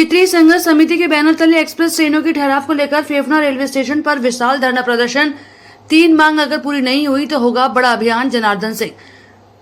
क्षेत्रीय संघर्ष समिति के बैनर तले एक्सप्रेस ट्रेनों की ठहराव को लेकर फेफना रेलवे स्टेशन पर विशाल धरना प्रदर्शन। 3 मांग अगर पूरी नहीं हुई तो होगा बड़ा अभियान। जनार्दन सिंह।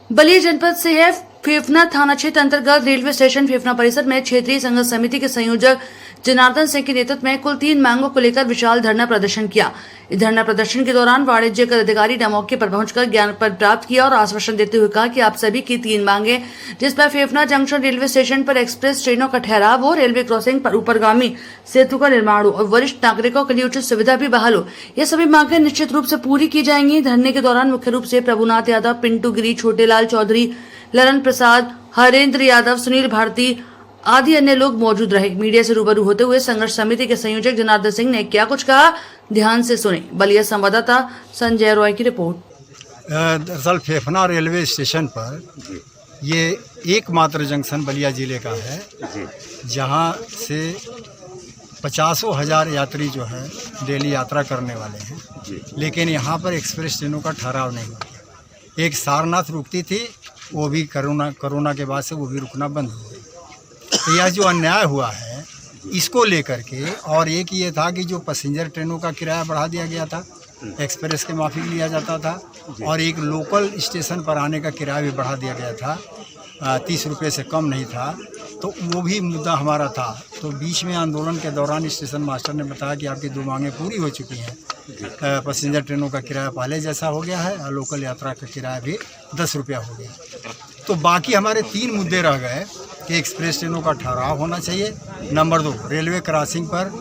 बलिया जनपद से है फेफना थाना क्षेत्र अंतर्गत रेलवे स्टेशन फेफना परिसर में क्षेत्रीय संघर्ष समिति के संयोजक जनार्दन सिंह के नेतृत्व में कुल 3 मांगों को लेकर विशाल धरना प्रदर्शन किया। इस धरना प्रदर्शन के दौरान वाणिज्य कर अधिकारी ने मौके पर पहुंचकर ज्ञान पत्र प्राप्त किया और आश्वासन देते हुए कहा कि आप सभी की 3 मांगे, जिस पर फेफना जंक्शन रेलवे स्टेशन पर एक्सप्रेस ट्रेनों का ठहराव हो, रेलवे क्रॉसिंग पर ऊपरगामी सेतु का निर्माण हो और वरिष्ठ नागरिकों के लिए उचित सुविधा भी बहाल हो, ये सभी मांगे निश्चित रूप से पूरी की जाएंगी। धरने के दौरान मुख्य रूप से प्रभुनाथ यादव, पिंटू गिरी, छोटेलाल चौधरी, ललन प्रसाद, हरेंद्र यादव, सुनील भारती आदि अन्य लोग मौजूद रहे। मीडिया से रूबरू होते हुए संघर्ष समिति के संयोजक जनार्दन सिंह ने क्या कुछ कहा, ध्यान से सुने। बलिया संवाददाता संजय रॉय की रिपोर्ट। दरअसल फेफना रेलवे स्टेशन पर ये एकमात्र जंक्शन बलिया जिले का है जहां से 50,000 यात्री जो है डेली यात्रा करने वाले हैं, लेकिन यहाँ पर एक्सप्रेस ट्रेनों का ठहराव नहीं हुआ। एक सारनाथ रुकती थी, वो भी कोरोना के बाद से वो भी रुकना बंद हो गई। तो यह जो अन्याय हुआ है इसको लेकर के, और एक ये था कि जो पैसेंजर ट्रेनों का किराया बढ़ा दिया गया था, एक्सप्रेस के माफिक लिया जाता था, और एक लोकल स्टेशन पर आने का किराया भी बढ़ा दिया गया था, 30 रुपये से कम नहीं था। तो वो भी मुद्दा हमारा था। तो बीच में आंदोलन के दौरान स्टेशन मास्टर ने बताया कि आपकी 2 मांगें पूरी हो चुकी हैं। पैसेंजर ट्रेनों का किराया पहले जैसा हो गया है और लोकल यात्रा का किराया भी 10 रुपया हो गया। तो बाकी हमारे 3 मुद्दे रह गए कि एक्सप्रेस ट्रेनों का ठहराव होना चाहिए, नंबर 2 रेलवे क्रॉसिंग पर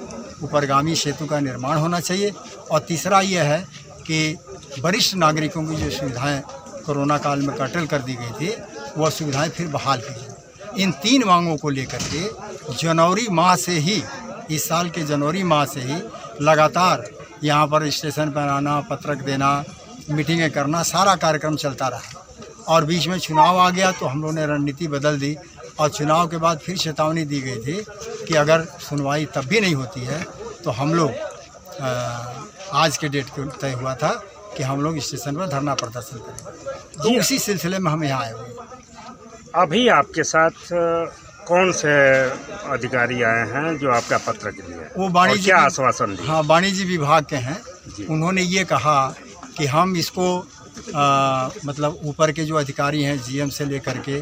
ऊपरगामी सेतु का निर्माण होना चाहिए, और तीसरा यह है कि वरिष्ठ नागरिकों की जो सुविधाएं कोरोना काल में कर्टल कर दी गई थी, वह सुविधाएं फिर बहाल की जाए। इन 3 मांगों को लेकर के जनवरी माह से ही, इस साल के जनवरी माह से ही लगातार यहाँ पर स्टेशन पर आना, पत्रक देना, मीटिंगें करना, सारा कार्यक्रम चलता रहा। और बीच में चुनाव आ गया तो हम लोगों ने रणनीति बदल दी, और चुनाव के बाद फिर चेतावनी दी गई थी कि अगर सुनवाई तब भी नहीं होती है तो हम लोग आज के डेट को तय हुआ था कि हम लोग स्टेशन पर धरना प्रदर्शन करेंगे। तो उसी सिलसिले में हम यहाँ आए हुए हैं। अभी आपके साथ कौन से अधिकारी आए हैं जो आपका पत्र के लिए? वो वाणिज्य, क्या आश्वासन दिए? हाँ, वाणिज्य विभाग के हैं। उन्होंने ये कहा कि हम इसको मतलब ऊपर के जो अधिकारी हैं, जीएम से लेकर के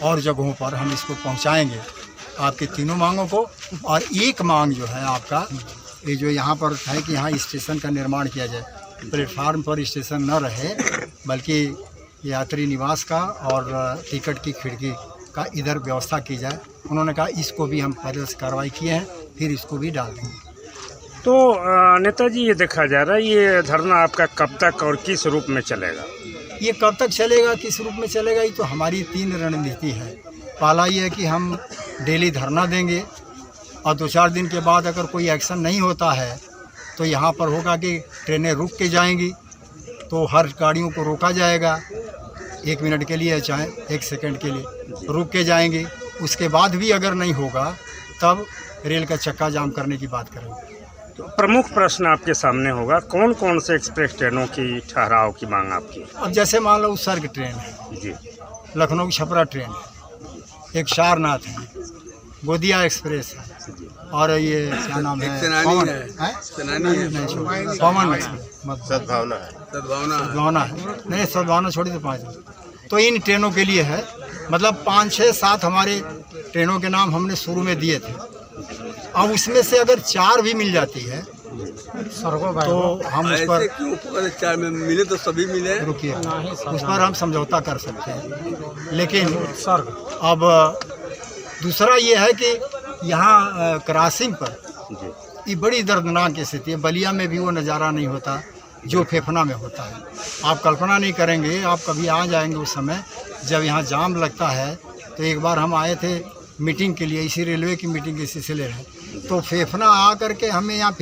और जगहों पर हम इसको पहुंचाएंगे, आपकी 3 मांगों को। और एक मांग जो है आपका, ये जो यहाँ पर है कि यहाँ स्टेशन का निर्माण किया जाए, प्लेटफार्म पर स्टेशन न रहे बल्कि यात्री निवास का और टिकट की खिड़की का इधर व्यवस्था की जाए। उन्होंने कहा इसको भी हम पहले से कार्रवाई किए हैं, फिर इसको भी डाल देंगे। तो नेताजी, ये देखा जा रहा है ये धरना आपका कब तक और किस रूप में चलेगा? ये कब तक चलेगा, किस रूप में चलेगा, ये तो हमारी 3 रणनीति है। पहला ये है कि हम डेली धरना देंगे, और 2-4 दिन के बाद अगर कोई एक्शन नहीं होता है तो यहाँ पर होगा कि ट्रेनें रुक के जाएंगी, तो हर गाड़ियों को रोका जाएगा 1 मिनट के लिए, चाहे 1 सेकंड के लिए रुक के जाएंगे। उसके बाद भी अगर नहीं होगा तब रेल का चक्का जाम करने की बात करेंगे। तो प्रमुख प्रश्न आपके सामने होगा, कौन कौन से एक्सप्रेस ट्रेनों की ठहराव की मांग आपकी? अब जैसे मान लो उत्सर्ग ट्रेन है जी, लखनऊ की छपरा ट्रेन है, एक सारनाथ है, गोदिया एक्सप्रेस है, और ये क्या नाम है, पवन सद्भावना है, नहीं सद्भावना छोड़ी तो 5। तो इन ट्रेनों के लिए है, मतलब 5, 6, 7 हमारे ट्रेनों के नाम हमने शुरू में दिए थे। अब उसमें से अगर 4 भी मिल जाती है तो हम उस पर 4 में मिले तो सभी मिले, रुकिए, उस पर हम समझौता कर सकते हैं। लेकिन अब दूसरा ये है कि यहाँ क्रॉसिंग पर ये बड़ी दर्दनाक स्थिति है। बलिया में भी वो नज़ारा नहीं होता जो फेफना में होता है। आप कल्पना नहीं करेंगे, आप कभी आ जाएंगे उस समय जब यहाँ जाम लगता है। तो एक बार हम आए थे मीटिंग के लिए, इसी रेलवे की मीटिंग के सिलसिले में, तो फेफना आ करके हमें यहाँ